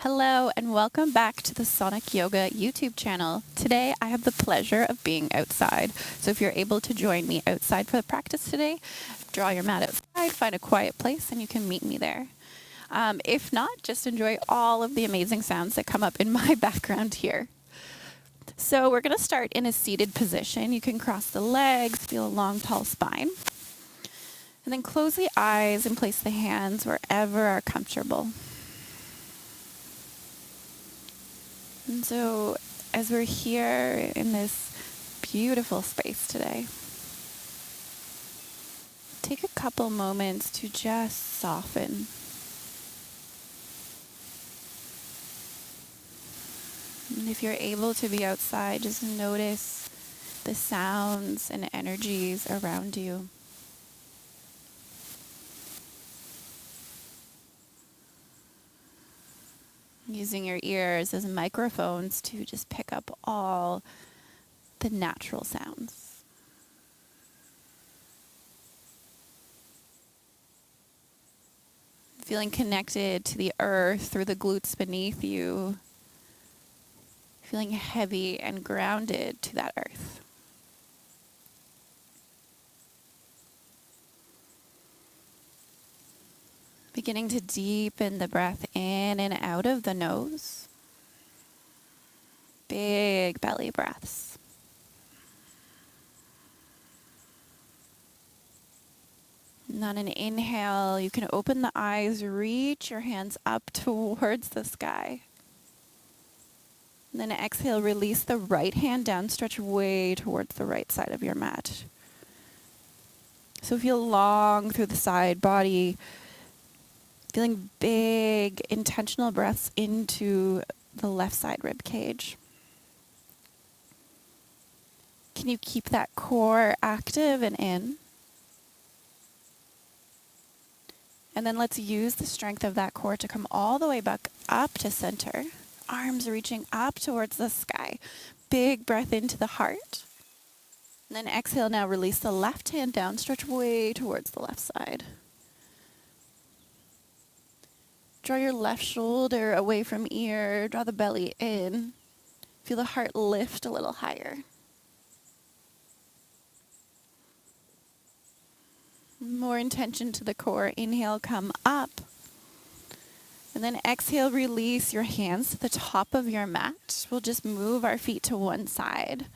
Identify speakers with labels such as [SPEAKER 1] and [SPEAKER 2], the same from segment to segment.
[SPEAKER 1] Hello and welcome back to the Sonic Yoga YouTube channel. Today I have the pleasure of being outside. So if you're able to join me outside for the practice today, draw your mat outside, find a quiet place, and you can meet me there. If not, just enjoy all of the amazing sounds that come up in my background here. So we're going to start in a seated position. You can cross the legs, feel a long, tall spine. And then close the eyes and place the hands wherever are comfortable. And so as we're here in this beautiful space today, take a couple moments to just soften. And if you're able to be outside, just notice the sounds and energies around you. Using your ears as microphones to just pick up all the natural sounds. Feeling connected to the earth through the glutes beneath you. Feeling heavy and grounded to that earth. Beginning to deepen the breath in and out of the nose. Big belly breaths. And on an inhale, you can open the eyes, reach your hands up towards the sky. And then exhale, release the right hand down, stretch way towards the right side of your mat. So feel long through the side body. Feeling big, intentional breaths into the left side rib cage. Can you keep that core active and in? And then let's use the strength of that core to come all the way back up to center. Arms reaching up towards the sky. Big breath into the heart. And then exhale, now release the left hand down, stretch way towards the left side. Draw your left shoulder away from ear. Draw the belly in. Feel the heart lift a little higher. More intention to the core. Inhale, come up. And then exhale, release your hands to the top of your mat. We'll just move our feet to one side.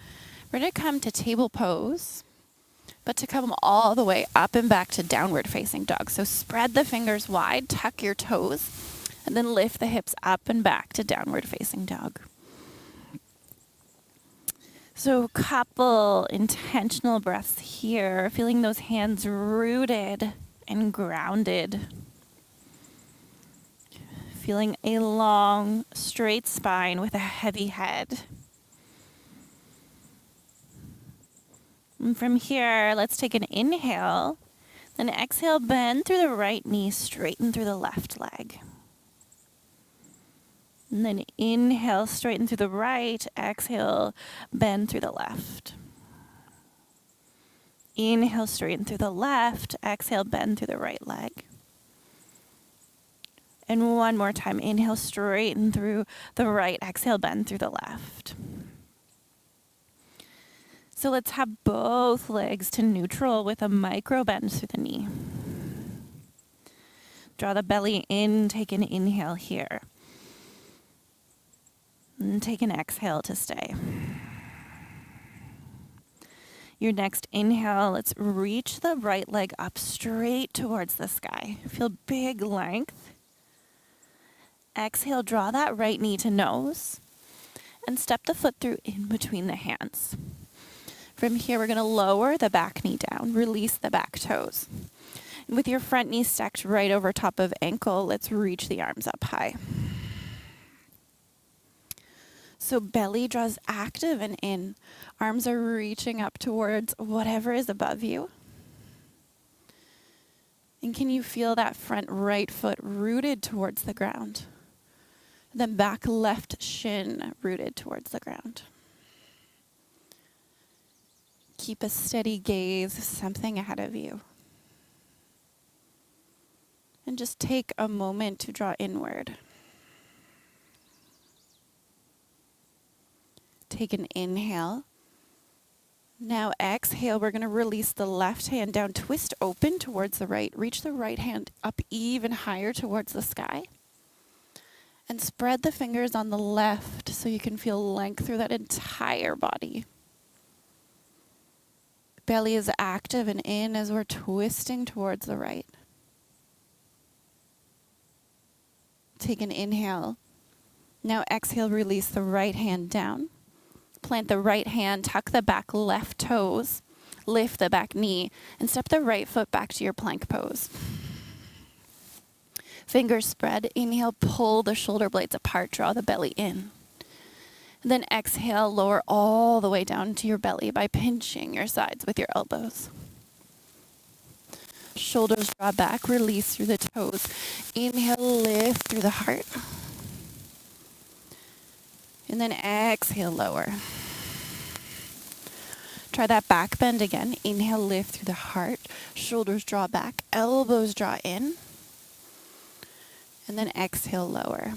[SPEAKER 1] We're going to come to table pose, but to come all the way up and back to downward facing dog. So spread the fingers wide, tuck your toes, and then lift the hips up and back to downward facing dog. So couple intentional breaths here, feeling those hands rooted and grounded. Feeling a long, straight spine with a heavy head. And from here, let's take an inhale. Then exhale, bend through the right knee, straighten through the left leg. And then inhale, straighten through the right. Exhale, bend through the left. Inhale, straighten through the left. Exhale, bend through the right leg. And one more time. Inhale, straighten through the right. Exhale, bend through the left. So let's have both legs to neutral with a micro bend through the knee. Draw the belly in. Take an inhale here. And take an exhale to stay. Your next inhale, let's reach the right leg up straight towards the sky. Feel big length. Exhale, draw that right knee to nose and step the foot through in between the hands. From here, we're going to lower the back knee down, release the back toes. And with your front knee stacked right over top of ankle, let's reach the arms up high. So belly draws active and in. Arms are reaching up towards whatever is above you. And can you feel that front right foot rooted towards the ground? Then back left shin rooted towards the ground. Keep a steady gaze, something ahead of you. And just take a moment to draw inward. Take an inhale. Now exhale, we're going to release the left hand down, twist open towards the right. Reach the right hand up even higher towards the sky. And spread the fingers on the left so you can feel length through that entire body. Belly is active and in as we're twisting towards the right. Take an inhale. Now exhale, release the right hand down. Plant the right hand, tuck the back left toes, lift the back knee, and step the right foot back to your plank pose. Fingers spread. Inhale, pull the shoulder blades apart, draw the belly in. Then exhale, lower all the way down to your belly by pinching your sides with your elbows. Shoulders draw back, release through the toes. Inhale, lift through the heart. And then exhale, lower. Try that back bend again. Inhale, lift through the heart. Shoulders draw back, elbows draw in. And then exhale, lower.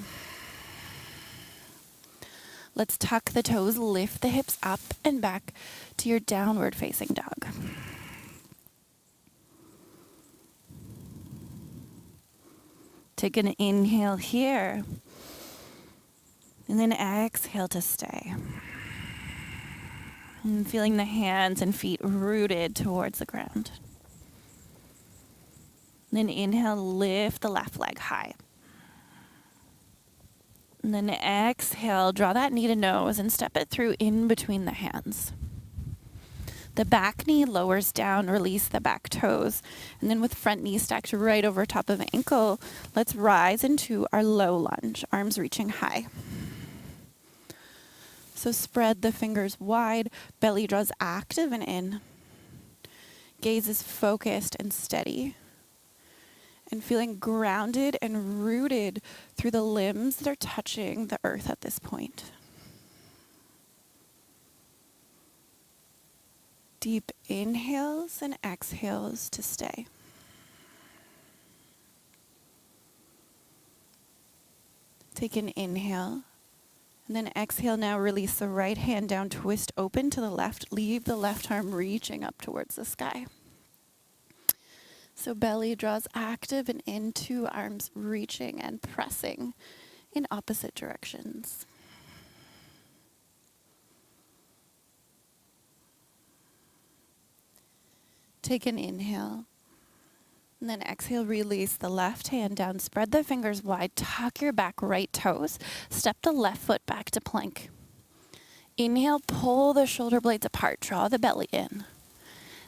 [SPEAKER 1] Let's tuck the toes, lift the hips up and back to your downward facing dog. Take an inhale here. And then exhale to stay. And feeling the hands and feet rooted towards the ground. Then inhale, lift the left leg high. And then exhale, draw that knee to nose and step it through in between the hands. The back knee lowers down, release the back toes. And then with front knee stacked right over top of ankle, let's rise into our low lunge, arms reaching high. So spread the fingers wide, belly draws active and in. Gaze is focused and steady. And feeling grounded and rooted through the limbs that are touching the earth at this point. Deep inhales and exhales to stay. Take an inhale. And then exhale now, release the right hand down, twist open to the left, leave the left arm reaching up towards the sky. So belly draws active and into, arms reaching and pressing in opposite directions. Take an inhale. And then exhale, release the left hand down, spread the fingers wide, tuck your back right toes, step the left foot back to plank. Inhale, pull the shoulder blades apart, draw the belly in.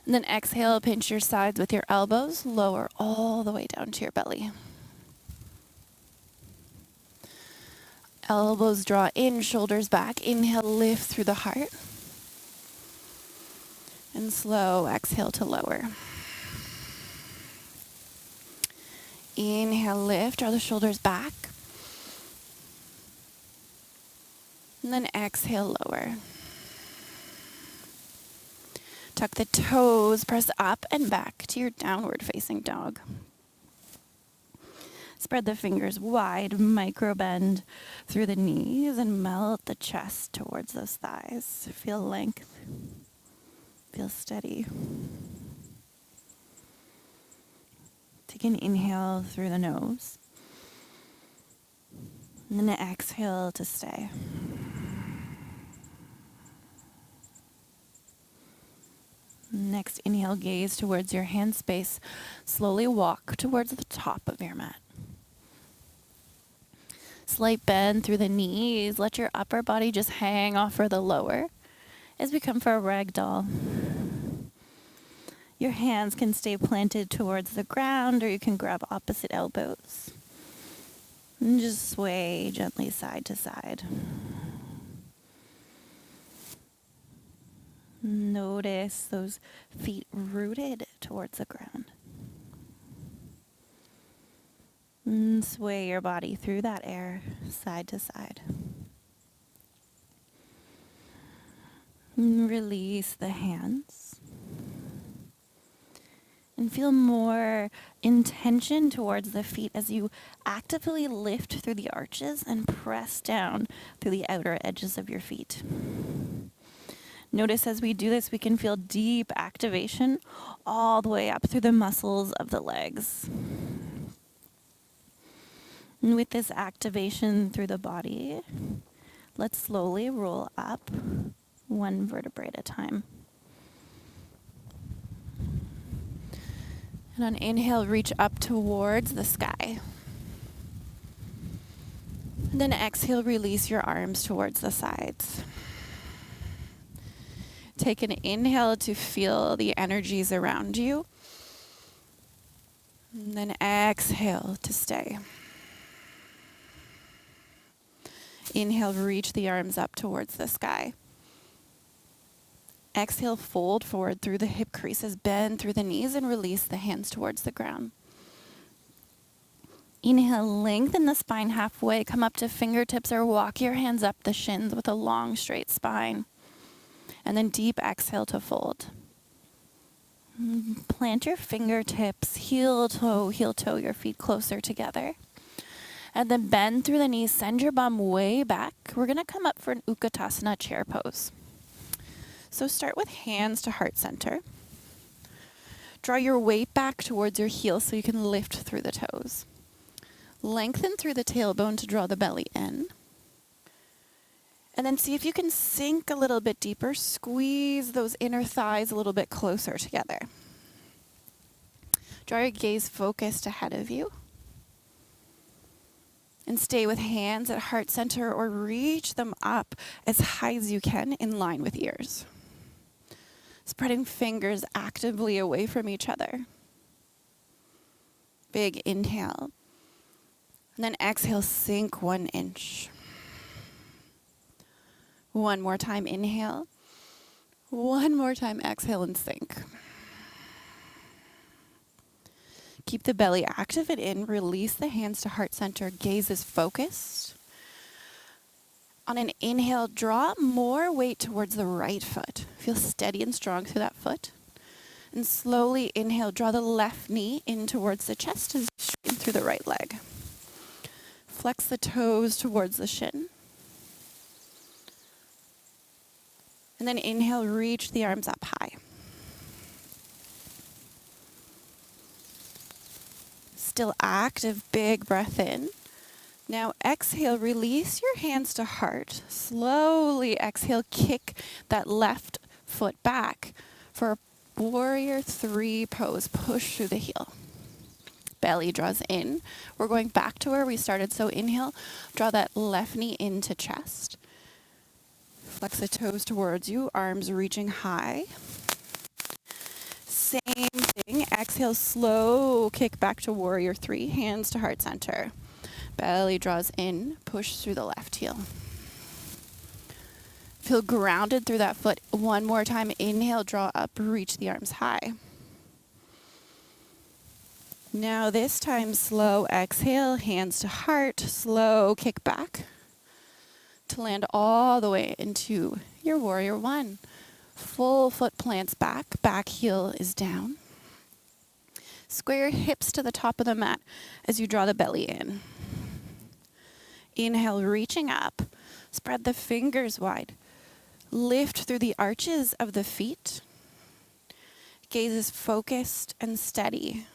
[SPEAKER 1] And then exhale, pinch your sides with your elbows, lower all the way down to your belly. Elbows draw in, shoulders back. Inhale, lift through the heart. And slow exhale to lower. Inhale, lift, draw the shoulders back. And then exhale, lower. Tuck the toes, press up and back to your downward facing dog. Spread the fingers wide, micro bend through the knees and melt the chest towards those thighs. Feel length, feel steady. Take an inhale through the nose. And then exhale to stay. Next, inhale, gaze towards your hand space. Slowly walk towards the top of your mat. Slight bend through the knees. Let your upper body just hang off for the lower as we come for a ragdoll. Your hands can stay planted towards the ground, or you can grab opposite elbows. And just sway gently side to side. Notice those feet rooted towards the ground. And sway your body through that air, side to side. And release the hands. And feel more intention towards the feet as you actively lift through the arches and press down through the outer edges of your feet. Notice as we do this, we can feel deep activation all the way up through the muscles of the legs. And with this activation through the body, let's slowly roll up one vertebrae at a time. And on inhale, reach up towards the sky. And then exhale, release your arms towards the sides. Take an inhale to feel the energies around you. And then exhale to stay. Inhale, reach the arms up towards the sky. Exhale, fold forward through the hip creases, bend through the knees, and release the hands towards the ground. Inhale, lengthen the spine halfway, come up to fingertips or walk your hands up the shins with a long, straight spine. And then deep exhale to fold. Plant your fingertips, heel toe, your feet closer together. And then bend through the knees, send your bum way back. We're going to come up for an Utkatasana chair pose. So start with hands to heart center. Draw your weight back towards your heels so you can lift through the toes. Lengthen through the tailbone to draw the belly in. And then see if you can sink a little bit deeper. Squeeze those inner thighs a little bit closer together. Draw your gaze focused ahead of you. And stay with hands at heart center or reach them up as high as you can in line with ears. Spreading fingers actively away from each other. Big inhale. And then exhale, sink 1 inch. One more time, inhale. One more time, exhale and sink. Keep the belly active and in. Release the hands to heart center. Gaze is focused. On an inhale, draw more weight towards the right foot. Feel steady and strong through that foot. And slowly inhale, draw the left knee in towards the chest and straighten through the right leg. Flex the toes towards the shin. And then inhale, reach the arms up high. Still active, big breath in. Now exhale, release your hands to heart. Slowly exhale, kick that left foot back for a warrior 3 pose. Push through the heel. Belly draws in. We're going back to where we started. So inhale, draw that left knee into chest. Flex the toes towards you, arms reaching high. Same thing. Exhale, slow kick back to warrior 3. Hands to heart center. Belly draws in. Push through the left heel. Feel grounded through that foot. One more time. Inhale, draw up, reach the arms high. Now this time, slow exhale, hands to heart, slow kick back to land all the way into your warrior 1. Full foot plants back, back heel is down. Square your hips to the top of the mat as you draw the belly in. Inhale, reaching up, spread the fingers wide. Lift through the arches of the feet. Gaze is focused and steady.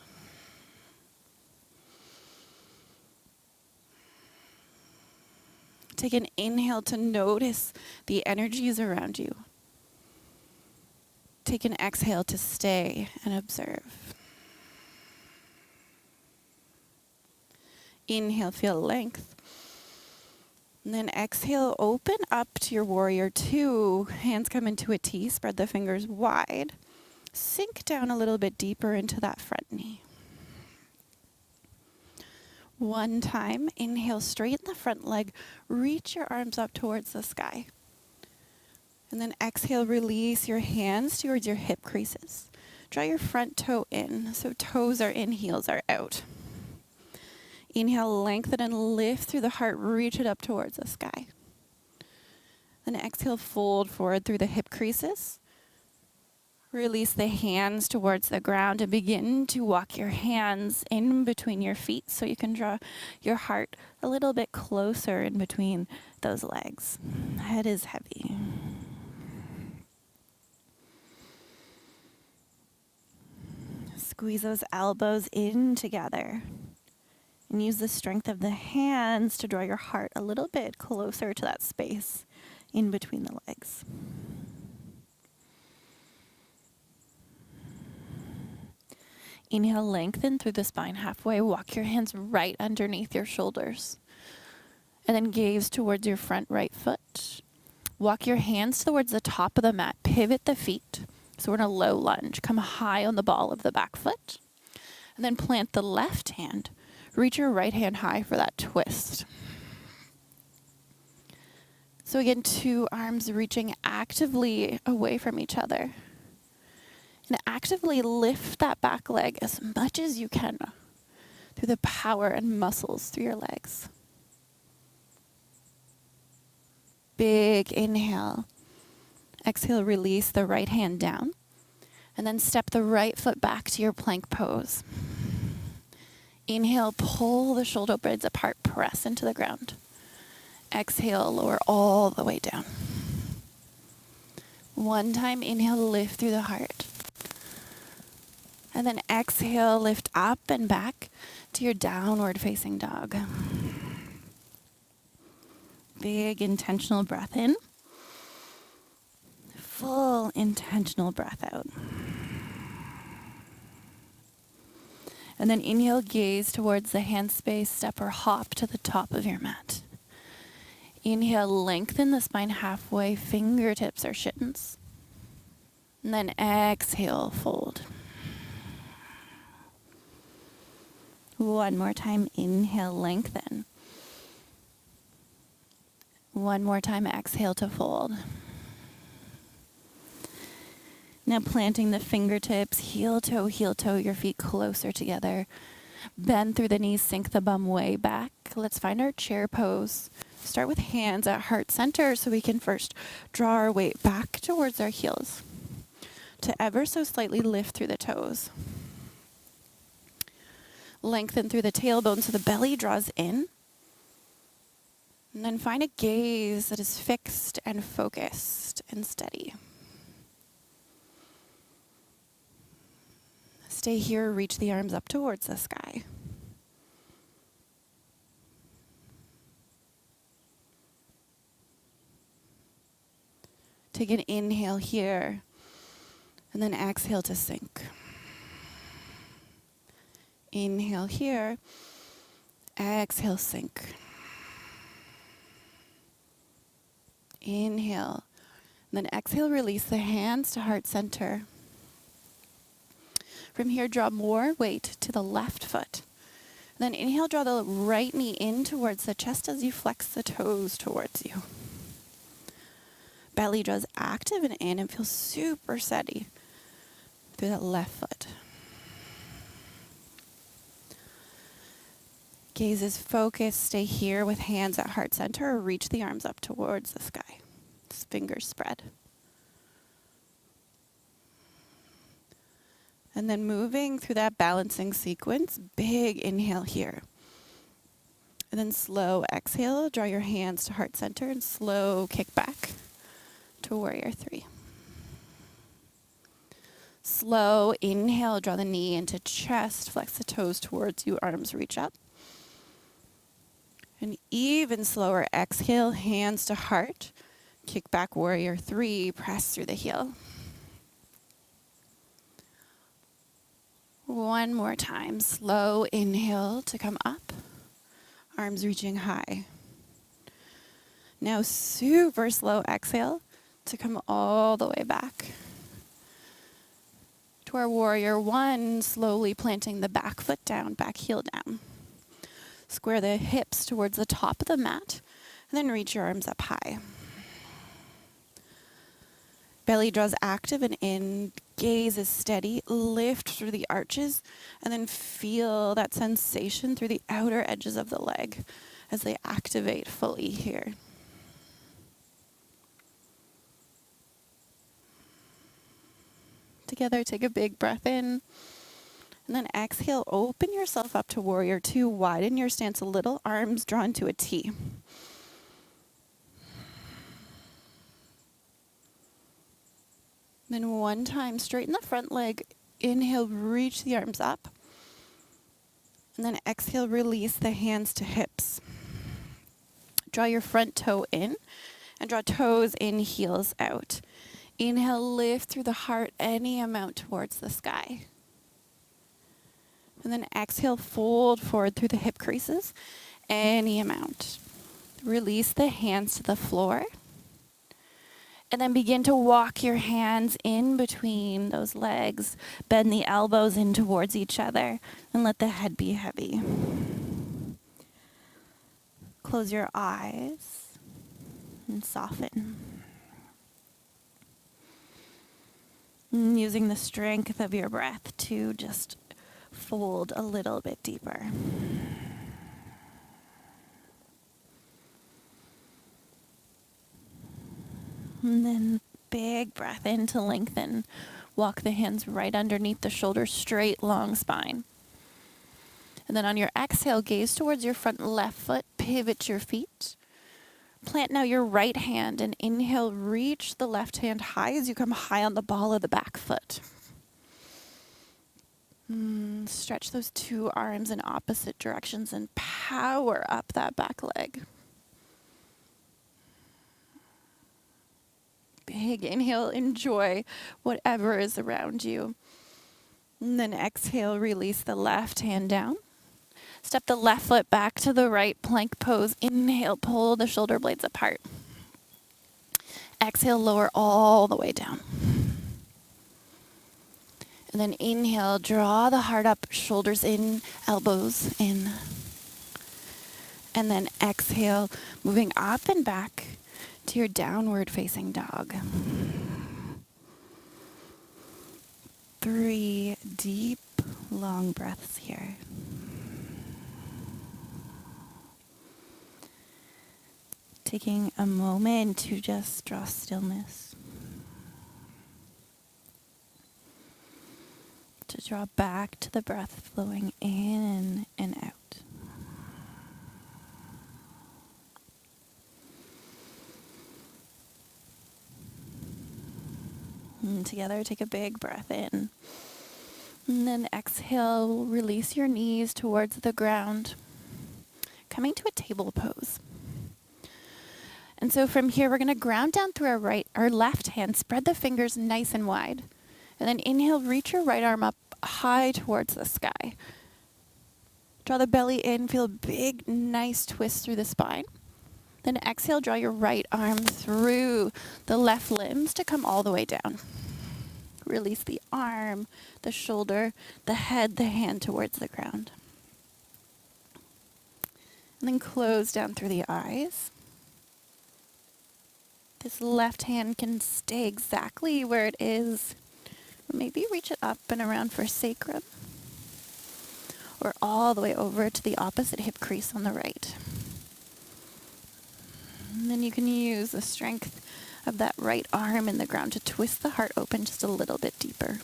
[SPEAKER 1] Take an inhale to notice the energies around you. Take an exhale to stay and observe. Inhale, feel length. And then exhale, open up to your warrior 2. Hands come into a T, spread the fingers wide. Sink down a little bit deeper into that front knee. One time, inhale, straighten the front leg, reach your arms up towards the sky. And then exhale, release your hands towards your hip creases. Draw your front toe in, so toes are in, heels are out. Inhale, lengthen and lift through the heart, reach it up towards the sky. Then exhale, fold forward through the hip creases. Release the hands towards the ground and begin to walk your hands in between your feet so you can draw your heart a little bit closer in between those legs. Head is heavy. Squeeze those elbows in together. And use the strength of the hands to draw your heart a little bit closer to that space in between the legs. Inhale, lengthen through the spine halfway. Walk your hands right underneath your shoulders. And then gaze towards your front right foot. Walk your hands towards the top of the mat. Pivot the feet. So we're in a low lunge. Come high on the ball of the back foot. And then plant the left hand. Reach your right hand high for that twist. So again, two arms reaching actively away from each other. And actively lift that back leg as much as you can through the power and muscles through your legs. Big inhale. Exhale, release the right hand down. And then step the right foot back to your plank pose. Inhale, pull the shoulder blades apart, press into the ground. Exhale, lower all the way down. One time, inhale, lift through the heart. And then exhale, lift up and back to your downward facing dog. Big intentional breath in. Full intentional breath out. And then inhale, gaze towards the hand space, step or hop to the top of your mat. Inhale, lengthen the spine halfway, fingertips or shins. And then exhale, fold. One more time, inhale, lengthen. One more time, exhale to fold. Now planting the fingertips, heel toe, your feet closer together. Bend through the knees, sink the bum way back. Let's find our chair pose. Start with hands at heart center so we can first draw our weight back towards our heels. To ever so slightly lift through the toes. Lengthen through the tailbone so the belly draws in. And then find a gaze that is fixed and focused and steady. Stay here, reach the arms up towards the sky. Take an inhale here, and then exhale to sink. Inhale here, exhale, sink. Inhale, and then exhale, release the hands to heart center. From here, draw more weight to the left foot. Then inhale, draw the right knee in towards the chest as you flex the toes towards you. Belly draws active and in and feels super steady through that left foot. Gaze is focused. Stay here with hands at heart center or reach the arms up towards the sky. Fingers spread. And then moving through that balancing sequence, big inhale here. And then slow exhale, draw your hands to heart center and slow kick back to warrior three. Slow inhale, draw the knee into chest, flex the toes towards you, arms reach up. And even slower exhale, hands to heart, kick back warrior three, press through the heel. One more time, slow inhale to come up, arms reaching high. Now super slow exhale to come all the way back. To our warrior one, slowly planting the back foot down, back heel down. Square the hips towards the top of the mat, and then reach your arms up high. Belly draws active and in, gaze is steady, lift through the arches, and then feel that sensation through the outer edges of the leg as they activate fully here. Together, take a big breath in, and then exhale, open yourself up to warrior two, widen your stance a little, arms drawn to a T. Then one time, straighten the front leg Inhale, reach the arms up. And then exhale, release the hands to hips. Draw your front toe in and draw toes in, heels out. Inhale, lift through the heart any amount towards the sky. And then exhale, fold forward through the hip creases any amount. Release the hands to the floor. And then begin to walk your hands in between those legs. Bend the elbows in towards each other and let the head be heavy. Close your eyes and soften. And using the strength of your breath to just fold a little bit deeper. And then big breath in to lengthen. Walk the hands right underneath the shoulders, straight, long spine. And then on your exhale, gaze towards your front left foot, pivot your feet. Plant now your right hand and inhale, reach the left hand high as you come high on the ball of the back foot. Stretch those two arms in opposite directions and power up that back leg. Big inhale, enjoy whatever is around you. And then exhale, release the left hand down. Step the left foot back to the right, plank pose. Inhale, pull the shoulder blades apart. Exhale, lower all the way down. And then inhale, draw the heart up, shoulders in, elbows in. And then exhale, moving up and back to your downward facing dog. 3 deep, long breaths here. Taking a moment to just draw stillness. To draw back to the breath flowing in and out. And together, take a big breath in. And then exhale, release your knees towards the ground. Coming to a table pose. And so from here, we're going to ground down through our left hand, spread the fingers nice and wide. And then inhale, reach your right arm up high towards the sky. Draw the belly in, feel a big, nice twist through the spine. Then exhale, draw your right arm through the left limbs to come all the way down. Release the arm, the shoulder, the head, the hand towards the ground. And then close down through the eyes. This left hand can stay exactly where it is. Maybe reach it up and around for sacrum. Or all the way over to the opposite hip crease on the right. And then you can use the strength of that right arm in the ground to twist the heart open just a little bit deeper.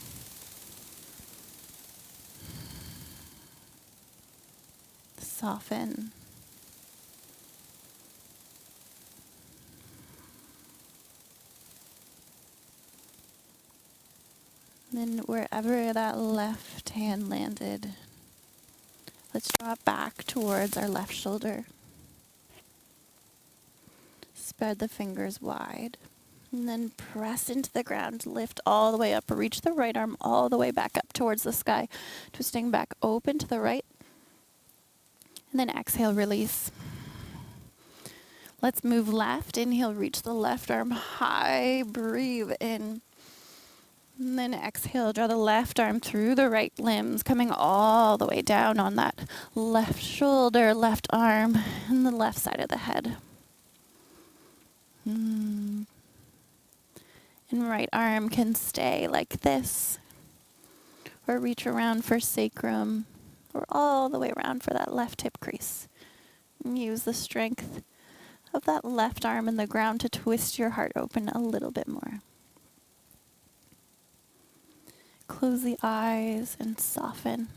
[SPEAKER 1] Soften. Then wherever that left hand landed, let's draw it back towards our left shoulder. Spread the fingers wide. And then press into the ground, lift all the way up, reach the right arm all the way back up towards the sky, twisting back open to the right. And then exhale, release. Let's move left. Inhale, reach the left arm high, breathe in. And then exhale, draw the left arm through the right limbs, coming all the way down on that left shoulder, left arm, and the left side of the head. And right arm can stay like this, or reach around for sacrum, or all the way around for that left hip crease. And use the strength of that left arm in the ground to twist your heart open a little bit more. Close the eyes and soften.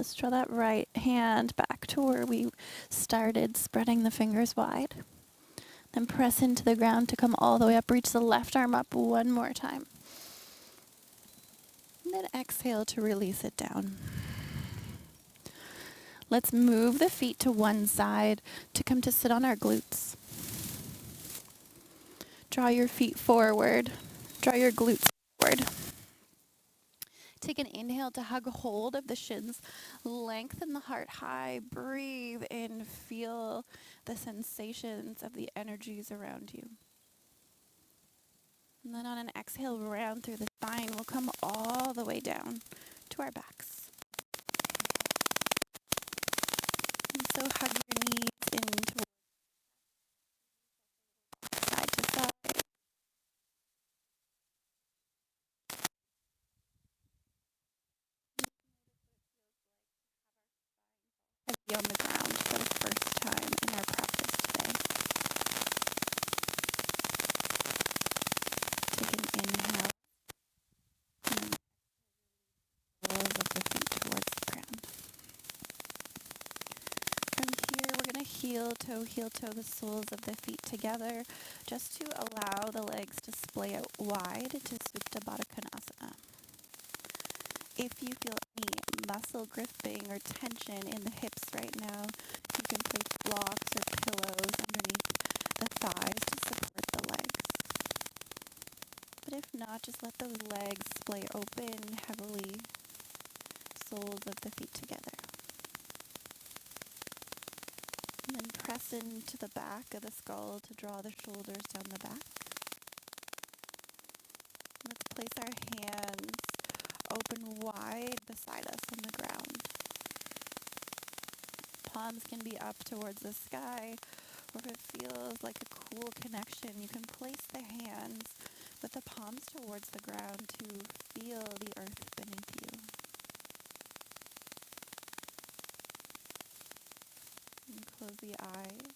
[SPEAKER 1] Let's draw that right hand back to where we started, spreading the fingers wide. Then press into the ground to come all the way up. Reach the left arm up one more time. And then exhale to release it down. Let's move the feet to one side to come to sit on our glutes. Draw your feet forward. Draw your glutes forward. Take an inhale to hug hold of the shins. Lengthen the heart high. Breathe in. Feel the sensations of the energies around you. And then on an exhale, round through the spine. We'll come all the way down to our backs. And so hug your knees in towards side to side. Heavy on the ground for the first time in our practice today. Take an inhale. And soles of the feet towards the ground. From here, we're going to heel toe the soles of the feet together, just to allow the legs to splay out wide to Supta Baddha Konasana. If you feel any muscle gripping or tension in the hips right now, you can place blocks or pillows underneath the thighs to support the legs. But if not, just let those legs splay open heavily, soles of the feet together. And then press into the back of the skull to draw the shoulders down the back. Let's place our hands open wide beside us on the ground. Palms can be up towards the sky, or if it feels like a cool connection, you can place the hands with the palms towards the ground to feel the earth beneath you. And close the eyes.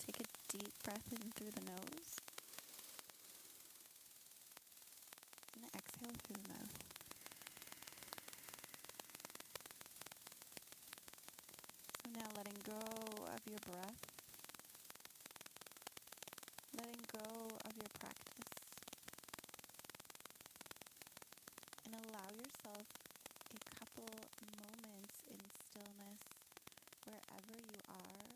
[SPEAKER 1] Take a deep breath in through the nose. And exhale through the mouth. So now letting go of your breath. Letting go of your practice. And allow yourself a couple moments in stillness wherever you are.